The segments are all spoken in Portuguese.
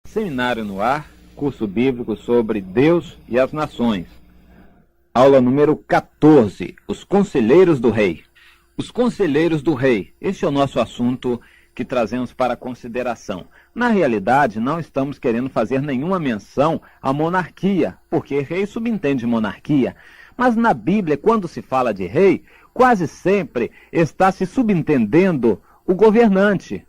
Seminário no Ar, curso bíblico sobre Deus e as Nações. Aula número 14, os Conselheiros do Rei. Os Conselheiros do Rei, este é o nosso assunto que trazemos para consideração. Na realidade, não estamos querendo fazer nenhuma menção à monarquia, porque rei subentende monarquia. Mas na Bíblia, quando se fala de rei, quase sempre está se subentendendo o governante,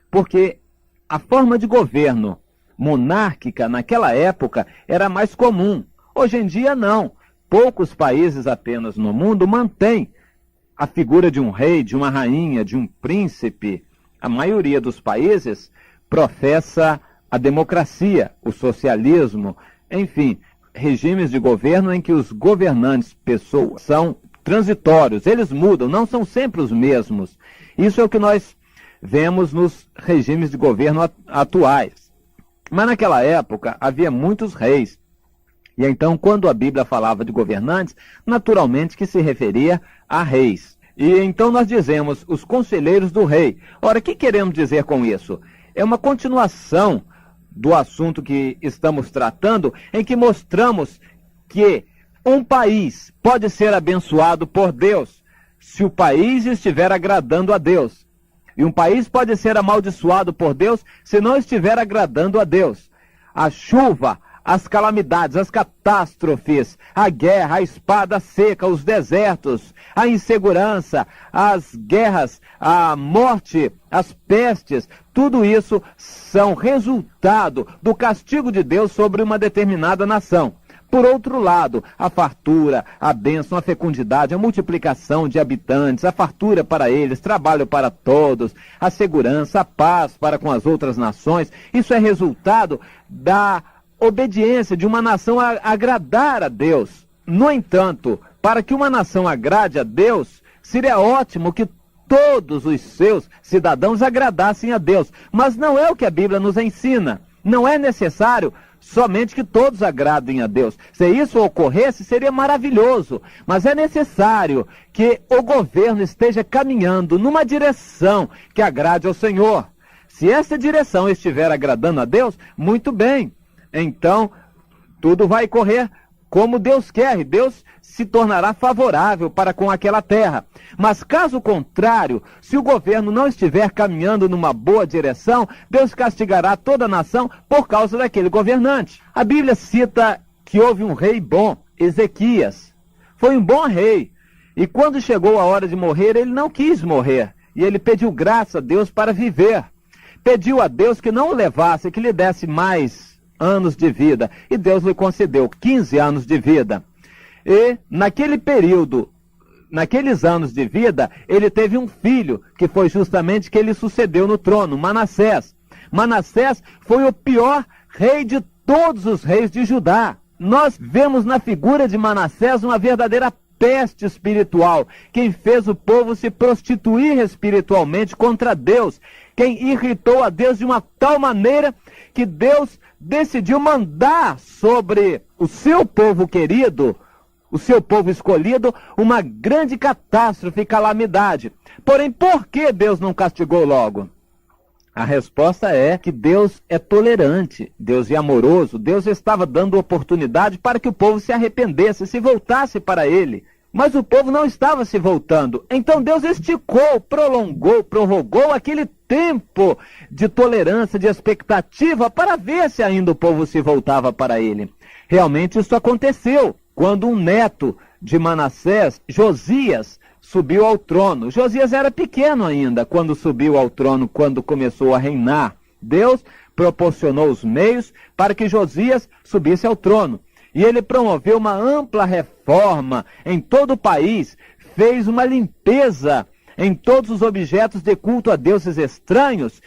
porque a forma de governo monárquica naquela época era mais comum. Hoje em dia não. Poucos países apenas no mundo mantêm a figura de um rei, de uma rainha, de um príncipe. A maioria dos países professa a democracia, o socialismo, enfim, regimes de governo em que os governantes, pessoas, são transitórios, eles mudam, não são sempre os mesmos. Isso é o que nós vemos nos regimes de governo atuais. Mas naquela época havia muitos reis. E então, quando a Bíblia falava de governantes, naturalmente que se referia a reis. E então nós dizemos, os conselheiros do rei. Ora, o que queremos dizer com isso? É uma continuação do assunto que estamos tratando, em que mostramos que um país pode ser abençoado por Deus, se o país estiver agradando a Deus. E um país pode ser amaldiçoado por Deus se não estiver agradando a Deus. A chuva, as calamidades, as catástrofes, a guerra, a espada seca, os desertos, a insegurança, as guerras, a morte, as pestes, tudo isso são resultado do castigo de Deus sobre uma determinada nação. Por outro lado, a fartura, a bênção, a fecundidade, a multiplicação de habitantes, a fartura para eles, trabalho para todos, a segurança, a paz para com as outras nações, isso é resultado da obediência de uma nação a agradar a Deus. No entanto, para que uma nação agrade a Deus, seria ótimo que todos os seus cidadãos agradassem a Deus. Mas não é o que a Bíblia nos ensina. Não é necessário somente que todos agradem a Deus. Se isso ocorresse, seria maravilhoso. Mas é necessário que o governo esteja caminhando numa direção que agrade ao Senhor. Se essa direção estiver agradando a Deus, muito bem. Então, tudo vai correr como Deus quer, e Deus se tornará favorável para com aquela terra. Mas caso contrário, se o governo não estiver caminhando numa boa direção, Deus castigará toda a nação por causa daquele governante. A Bíblia cita que houve um rei bom, Ezequias. Foi um bom rei, e quando chegou a hora de morrer, ele não quis morrer, e ele pediu graça a Deus para viver. Pediu a Deus que não o levasse, que lhe desse mais anos de vida, e Deus lhe concedeu 15 anos de vida. E naquele período, naqueles anos de vida, ele teve um filho, que foi justamente que ele sucedeu no trono, Manassés. Manassés foi o pior rei de todos os reis de Judá. Nós vemos na figura de Manassés uma verdadeira peste espiritual, quem fez o povo se prostituir espiritualmente contra Deus, quem irritou a Deus de uma tal maneira que Deus decidiu mandar sobre o seu povo querido, o seu povo escolhido, uma grande catástrofe e calamidade. Porém, por que Deus não castigou logo? A resposta é que Deus é tolerante, Deus é amoroso, Deus estava dando oportunidade para que o povo se arrependesse, se voltasse para Ele. Mas o povo não estava se voltando. Então Deus esticou, prolongou, prorrogou aquele tempo de tolerância, de expectativa, para ver se ainda o povo se voltava para Ele. Realmente isso aconteceu quando um neto de Manassés, Josias, subiu ao trono. Josias era pequeno ainda quando subiu ao trono, quando começou a reinar. Deus proporcionou os meios para que Josias subisse ao trono. E ele promoveu uma ampla reforma em todo o país, fez uma limpeza em todos os objetos de culto a deuses estranhos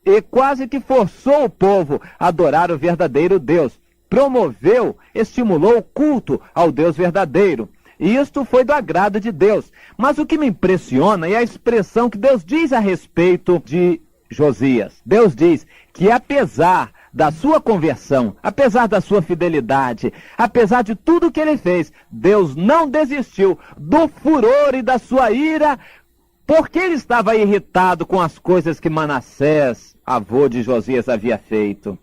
e quase que forçou o povo a adorar o verdadeiro Deus. Promoveu, estimulou o culto ao Deus verdadeiro. E isto foi do agrado de Deus. Mas o que me impressiona é a expressão que Deus diz a respeito de Josias. Deus diz que apesar da sua conversão, apesar da sua fidelidade, apesar de tudo que ele fez, Deus não desistiu do furor e da sua ira, porque ele estava irritado com as coisas que Manassés, avô de Josias, havia feito.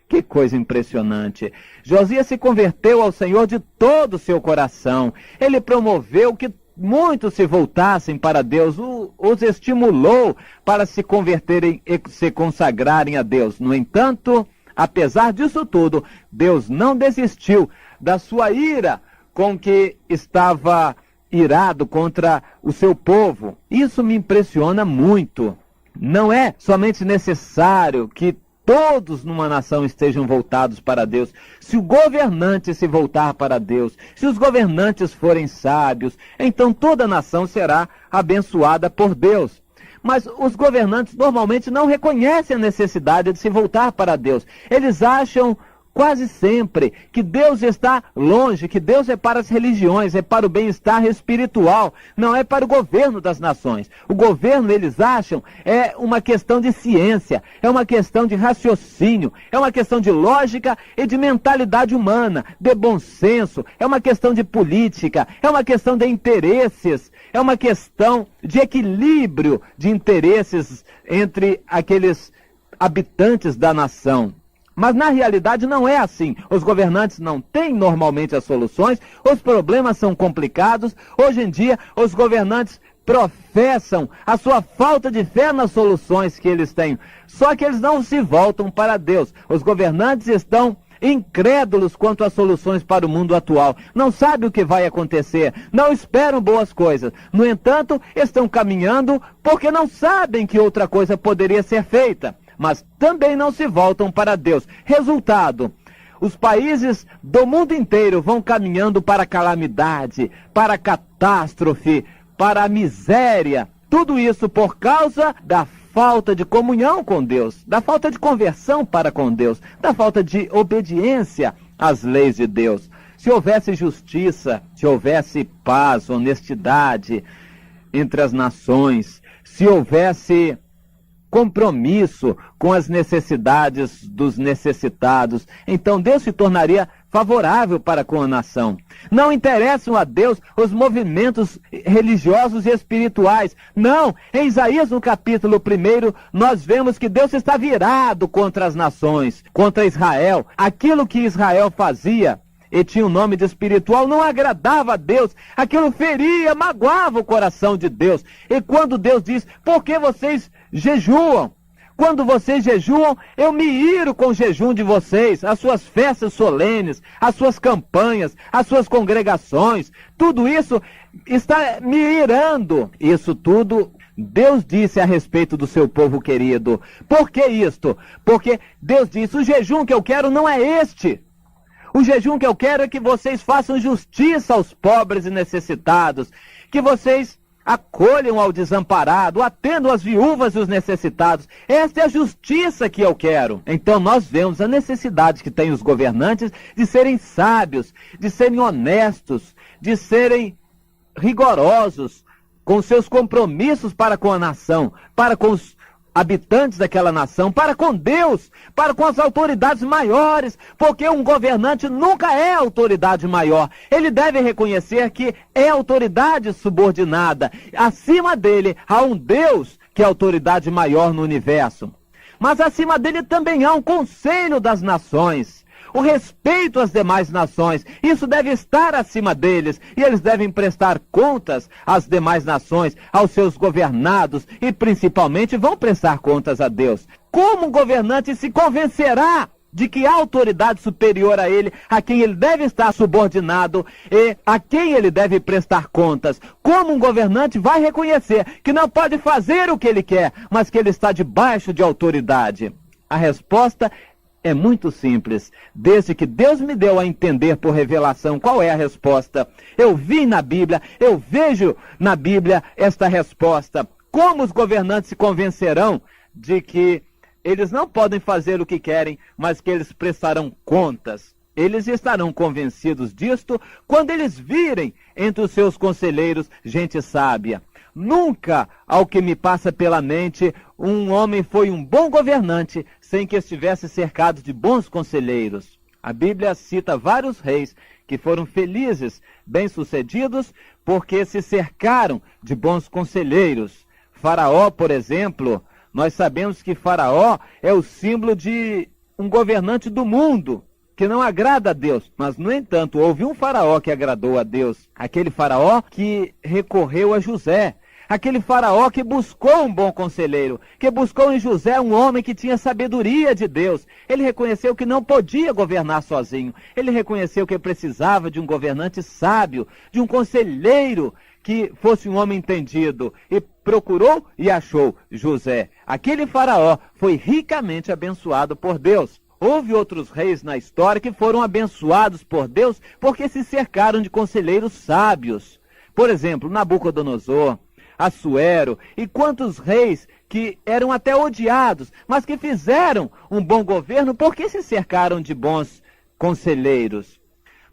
Que coisa impressionante. Josias se converteu ao Senhor de todo o seu coração. Ele promoveu que muitos se voltassem para Deus, os estimulou para se converterem e se consagrarem a Deus. No entanto, apesar disso tudo, Deus não desistiu da sua ira com que estava irado contra o seu povo. Isso me impressiona muito. Não é somente necessário que todos numa nação estejam voltados para Deus. Se o governante se voltar para Deus, se os governantes forem sábios, então toda a nação será abençoada por Deus. Mas os governantes normalmente não reconhecem a necessidade de se voltar para Deus. Eles acham quase sempre que Deus está longe, que Deus é para as religiões, é para o bem-estar espiritual, não é para o governo das nações. O governo, eles acham, é uma questão de ciência, é uma questão de raciocínio, é uma questão de lógica e de mentalidade humana, de bom senso, é uma questão de política, é uma questão de interesses, é uma questão de equilíbrio de interesses entre aqueles habitantes da nação. Mas na realidade não é assim. Os governantes não têm normalmente as soluções, os problemas são complicados. Hoje em dia, os governantes professam a sua falta de fé nas soluções que eles têm. Só que eles não se voltam para Deus. Os governantes estão incrédulos quanto às soluções para o mundo atual. Não sabem o que vai acontecer, não esperam boas coisas. No entanto, estão caminhando porque não sabem que outra coisa poderia ser feita. Mas também não se voltam para Deus. Resultado, os países do mundo inteiro vão caminhando para a calamidade, para a catástrofe, para a miséria. Tudo isso por causa da falta de comunhão com Deus, da falta de conversão para com Deus, da falta de obediência às leis de Deus. Se houvesse justiça, se houvesse paz, honestidade entre as nações, se houvesse compromisso com as necessidades dos necessitados, então Deus se tornaria favorável para com a nação. Não interessam a Deus os movimentos religiosos e espirituais. Não, em Isaías no capítulo 1, nós vemos que Deus está virado contra as nações, contra Israel. Aquilo que Israel fazia e tinha o nome de espiritual, não agradava a Deus, aquilo feria, magoava o coração de Deus. E quando Deus diz, por que vocês jejuam? Quando vocês jejuam, eu me iro com o jejum de vocês, as suas festas solenes, as suas campanhas, as suas congregações, tudo isso está me irando. Isso tudo Deus disse a respeito do seu povo querido. Por que isto? Porque Deus disse, o jejum que eu quero não é este. O jejum que eu quero é que vocês façam justiça aos pobres e necessitados, que vocês acolham ao desamparado, atendam as viúvas e os necessitados. Esta é a justiça que eu quero. Então nós vemos a necessidade que têm os governantes de serem sábios, de serem honestos, de serem rigorosos com seus compromissos para com a nação, para com os habitantes daquela nação, para com Deus, para com as autoridades maiores, porque um governante nunca é autoridade maior. Ele deve reconhecer que é autoridade subordinada. Acima dele há um Deus que é autoridade maior no universo. Mas acima dele também há um conselho das nações. O respeito às demais nações, isso deve estar acima deles, e eles devem prestar contas às demais nações, aos seus governados, e principalmente vão prestar contas a Deus. Como um governante se convencerá de que há autoridade superior a ele, a quem ele deve estar subordinado e a quem ele deve prestar contas? Como um governante vai reconhecer que não pode fazer o que ele quer, mas que ele está debaixo de autoridade? A resposta é muito simples. Desde que Deus me deu a entender por revelação qual é a resposta, eu vi na Bíblia, eu vejo na Bíblia esta resposta. Como os governantes se convencerão de que eles não podem fazer o que querem, mas que eles prestarão contas? Eles estarão convencidos disto quando eles virem entre os seus conselheiros gente sábia. Nunca, ao que me passa pela mente, um homem foi um bom governante sem que estivesse cercado de bons conselheiros. A Bíblia cita vários reis que foram felizes, bem-sucedidos, porque se cercaram de bons conselheiros. Faraó, por exemplo, nós sabemos que Faraó é o símbolo de um governante do mundo, que não agrada a Deus. Mas, no entanto, houve um faraó que agradou a Deus. Aquele faraó que recorreu a José. Aquele faraó que buscou um bom conselheiro, que buscou em José um homem que tinha sabedoria de Deus. Ele reconheceu que não podia governar sozinho. Ele reconheceu que precisava de um governante sábio, de um conselheiro que fosse um homem entendido. E procurou e achou José. Aquele faraó foi ricamente abençoado por Deus. Houve outros reis na história que foram abençoados por Deus porque se cercaram de conselheiros sábios. Por exemplo, Nabucodonosor, Assuero e quantos reis que eram até odiados, mas que fizeram um bom governo porque se cercaram de bons conselheiros.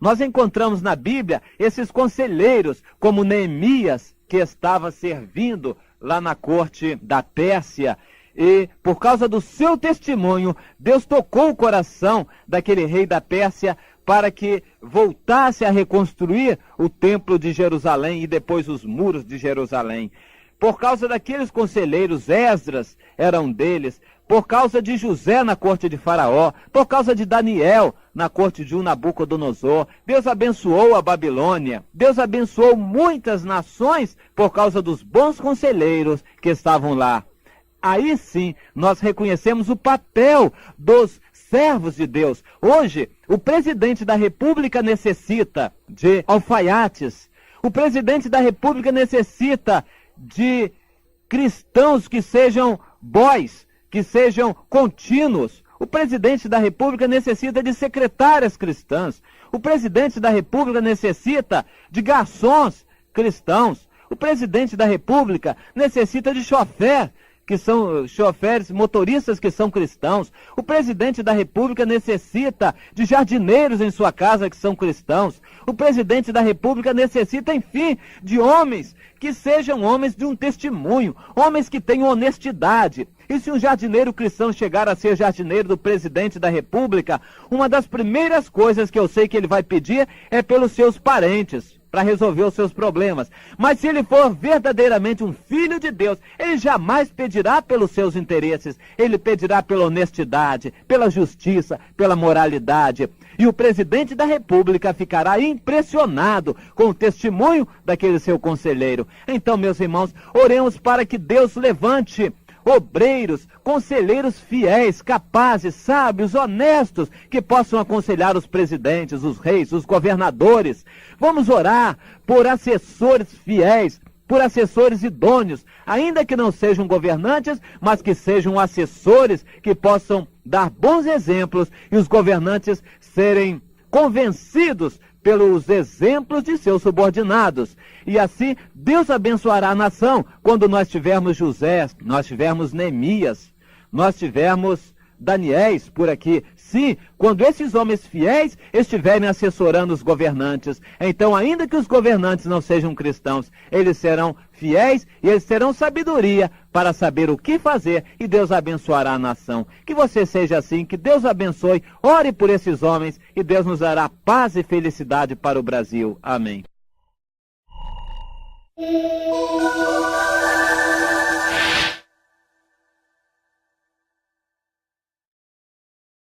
Nós encontramos na Bíblia esses conselheiros, como Neemias, que estava servindo lá na corte da Pérsia, e por causa do seu testemunho, Deus tocou o coração daquele rei da Pérsia para que voltasse a reconstruir o templo de Jerusalém e depois os muros de Jerusalém. Por causa daqueles conselheiros, Esdras era um deles, por causa de José na corte de Faraó, por causa de Daniel na corte de Nabucodonosor, Deus abençoou a Babilônia, Deus abençoou muitas nações por causa dos bons conselheiros que estavam lá. Aí sim, nós reconhecemos o papel dos servos de Deus. Hoje, o presidente da República necessita de alfaiates. O presidente da República necessita de cristãos que sejam boys, que sejam contínuos. O presidente da República necessita de secretárias cristãs. O presidente da República necessita de garçons cristãos. O presidente da República necessita de chofer, que são choferes, motoristas que são cristãos. O presidente da República necessita de jardineiros em sua casa que são cristãos. O presidente da República necessita, enfim, de homens que sejam homens de um testemunho, homens que tenham honestidade. E se um jardineiro cristão chegar a ser jardineiro do presidente da República, uma das primeiras coisas que eu sei que ele vai pedir é pelos seus parentes, para resolver os seus problemas. Mas se ele for verdadeiramente um filho de Deus, ele jamais pedirá pelos seus interesses. Ele pedirá pela honestidade, pela justiça, pela moralidade. E o presidente da República ficará impressionado com o testemunho daquele seu conselheiro. Então, meus irmãos, oremos para que Deus levante obreiros, conselheiros fiéis, capazes, sábios, honestos, que possam aconselhar os presidentes, os reis, os governadores. Vamos orar por assessores fiéis, por assessores idôneos, ainda que não sejam governantes, mas que sejam assessores que possam dar bons exemplos e os governantes serem convencidos pelos exemplos de seus subordinados. E assim, Deus abençoará a nação quando nós tivermos José, nós tivermos Neemias, nós tivermos Daniéis por aqui. Sim, quando esses homens fiéis estiverem assessorando os governantes. Então, ainda que os governantes não sejam cristãos, eles serão fiéis e eles terão sabedoria para saber o que fazer, e Deus abençoará a nação. Que você seja assim, que Deus abençoe, ore por esses homens e Deus nos dará paz e felicidade para o Brasil. Amém.